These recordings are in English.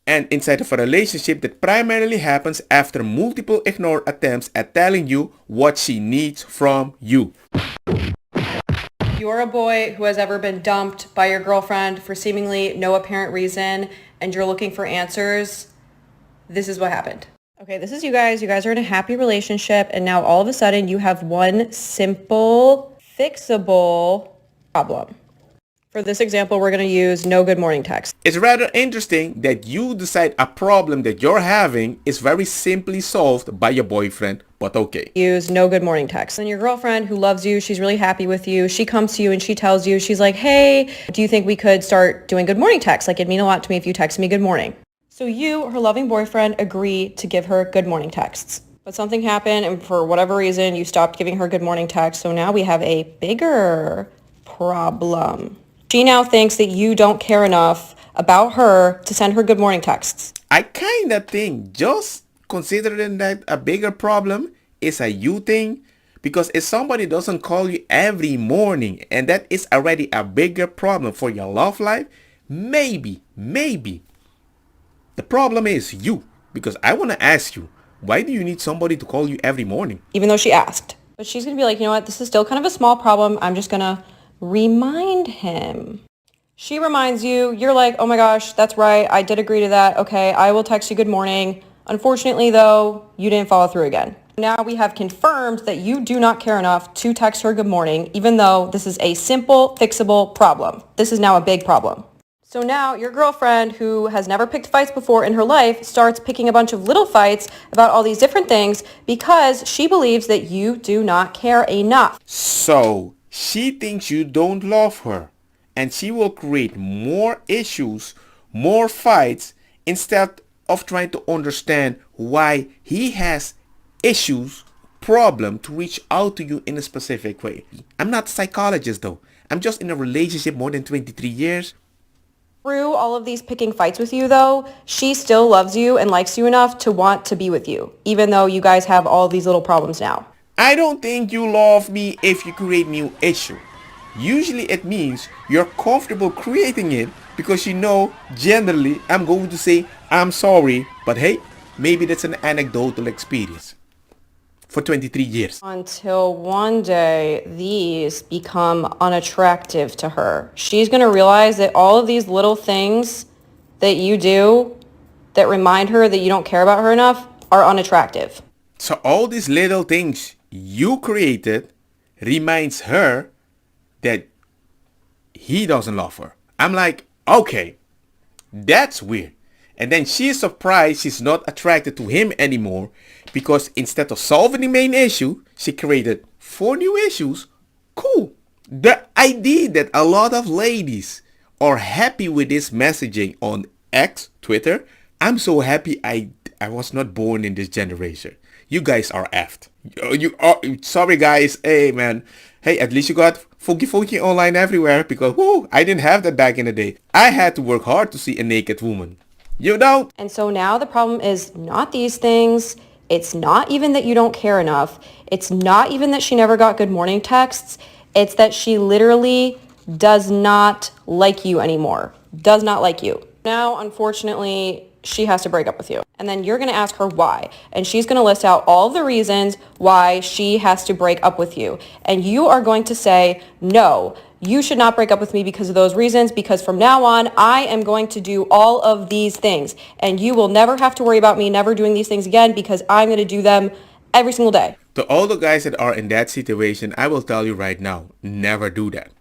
and inside of a relationship that primarily happens after multiple ignored attempts at telling you what she needs from you. If you're a boy who has ever been dumped by your girlfriend for seemingly no apparent reason and you're looking for answers, this is what happened. Okay, this is you guys. You guys are in a happy relationship and now all of a sudden you have one simple, fixable problem. For this example, we're going to use no good morning text. It's rather interesting that you decide a problem that you're having is very simply solved by your boyfriend, but okay. Use no good morning text. And your girlfriend who loves you, she's really happy with you. She comes to you and she tells you, she's like, hey, do you think we could start doing good morning texts? Like it'd mean a lot to me if you text me good morning. So you, her loving boyfriend, agree to give her good morning texts. But something happened and for whatever reason, you stopped giving her good morning texts. So now we have a bigger problem. She now thinks that you don't care enough about her to send her good morning texts. I kind of think just considering that a bigger problem is a you thing, because if somebody doesn't call you every morning and that is already a bigger problem for your love life, maybe the problem is you. Because I want to ask you, why do you need somebody to call you every morning? Even though she asked. But she's going to be like, you know what, this is still kind of a small problem. I'm just going to remind him. She reminds you, you're like, oh my gosh, that's right. I did agree to that. Okay, I will text you good morning. Unfortunately though, you didn't follow through again. Now we have confirmed that you do not care enough to text her good morning, even though this is a simple, fixable problem. This is now a big problem. So now your girlfriend, who has never picked fights before in her life, starts picking a bunch of little fights about all these different things because she believes that you do not care enough. So she thinks you don't love her, and she will create more issues, more fights, instead of trying to understand why he has issues, problem to reach out to you in a specific way. I'm not a psychologist though. I'm just in a relationship more than 23 years. Through all of these picking fights with you though, she still loves you and likes you enough to want to be with you, even though you guys have all these little problems now. I don't think you love me if you create new issue. Usually it means you're comfortable creating it because you know generally I'm going to say I'm sorry, but hey, maybe that's an anecdotal experience. For 23 years. Until one day these become unattractive to her. She's going to realize that all of these little things that you do that remind her that you don't care about her enough are unattractive. So all these little things you created reminds her that he doesn't love her. I'm like, okay, that's weird. And then she's surprised she's not attracted to him anymore because instead of solving the main issue, she created 4 new issues. Cool. The idea that a lot of ladies are happy with this messaging on X, Twitter, I'm so happy I was not born in this generation. You guys are effed. You are sorry guys. Hey man. Hey, at least you got Funky online everywhere because whoo, I didn't have that back in the day. I had to work hard to see a naked woman. You don't. And so now the problem is not these things. It's not even that you don't care enough. It's not even that she never got good morning texts. It's that she literally does not like you anymore. Does not like you. Now, unfortunately, she has to break up with you. And then you're going to ask her why. And she's going to list out all the reasons why she has to break up with you. And you are going to say, no, you should not break up with me because of those reasons, because from now on, I am going to do all of these things. And you will never have to worry about me never doing these things again because I'm going to do them every single day. To all the guys that are in that situation, I will tell you right now, never do that.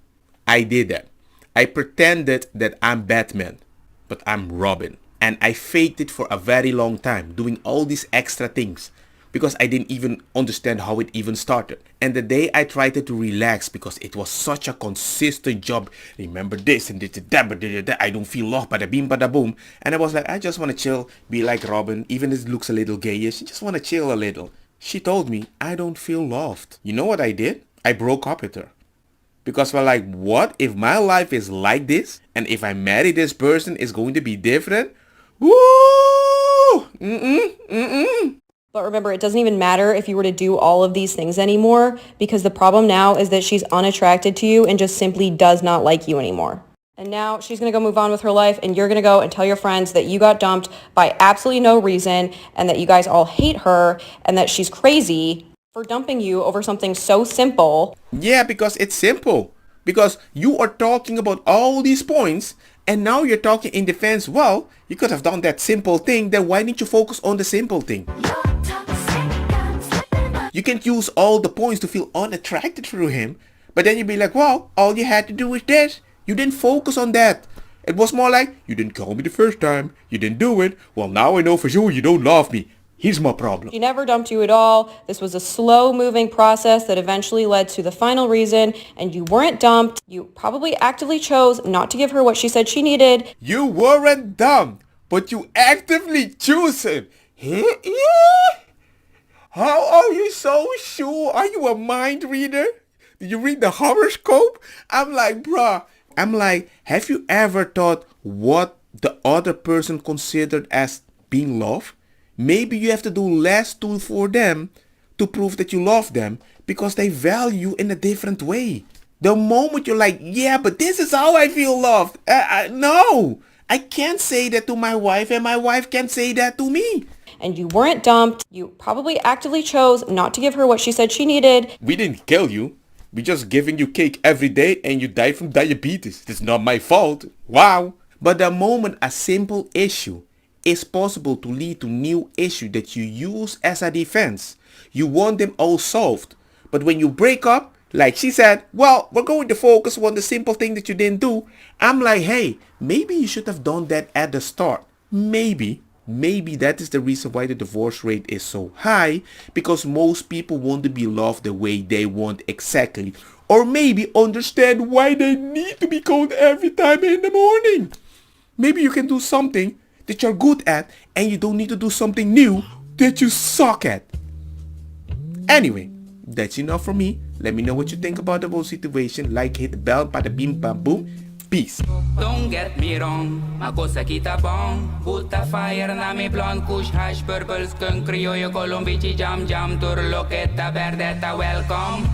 I did that. I pretended that I'm Batman, but I'm Robin. And I faked it for a very long time, doing all these extra things because I didn't even understand how it even started. And the day I tried to relax because it was such a consistent job, remember this and that, I don't feel love, bada beam, bada boom. And I was like, I just want to chill, be like Robin, even if it looks a little gayish, I just want to chill a little. She told me, I don't feel loved. You know what I did? I broke up with her. Because we're like, what if my life is like this? And if I marry this person, it's going to be different? Woo! But remember, it doesn't even matter if you were to do all of these things anymore because the problem now is that she's unattracted to you and just simply does not like you anymore. And now she's going to go move on with her life, and you're going to go and tell your friends that you got dumped by absolutely no reason and that you guys all hate her and that she's crazy for dumping you over something so simple. Yeah, because it's simple. Because you are talking about all these points and now you're talking in defense. Well, you could have done that simple thing. Then why didn't you focus on the simple thing? You can use all the points to feel unattracted through him. But then you'd be like, well, all you had to do was this. You didn't focus on that. It was more like, you didn't call me the first time. You didn't do it. Well, now I know for sure you don't love me. Here's my problem. She never dumped you at all. This was a slow-moving process that eventually led to the final reason, and you weren't dumped. You probably actively chose not to give her what she said she needed. You weren't dumped, but you actively choose it. How are you so sure? Are you a mind reader? Did you read the horoscope? I'm like, bruh. I'm like, have you ever thought what the other person considered as being love? Maybe you have to do less for them to prove that you love them because they value you in a different way. The moment you're like, yeah, but this is how I feel loved. No, I can't say that to my wife and my wife can't say that to me. And you weren't dumped. You probably actively chose not to give her what she said she needed. We didn't kill you. We just giving you cake every day and you died from diabetes. It's not my fault. Wow. But the moment a simple issue is possible to lead to new issue that you use as a defense, you want them all solved. But when you break up, like she said, well, we're going to focus on the simple thing that you didn't do. I'm like, hey, maybe you should have done that at the start. Maybe that is the reason why the divorce rate is so high, because most people want to be loved the way they want exactly. Or maybe understand why they need to be called every time in the morning. Maybe you can do something that you're good at and you don't need to do something new that you suck at. Anyway, that's enough for me. Let me know what you think about the whole situation. Like, hit the bell, bada bim bam boom. Peace. Don't get me wrong, ma cosa aqui tá bom. Puta fire na mi blonde, kush hash, purple skunk, criollo, colombici, jam jam, turloqueta, verdeta, welcome.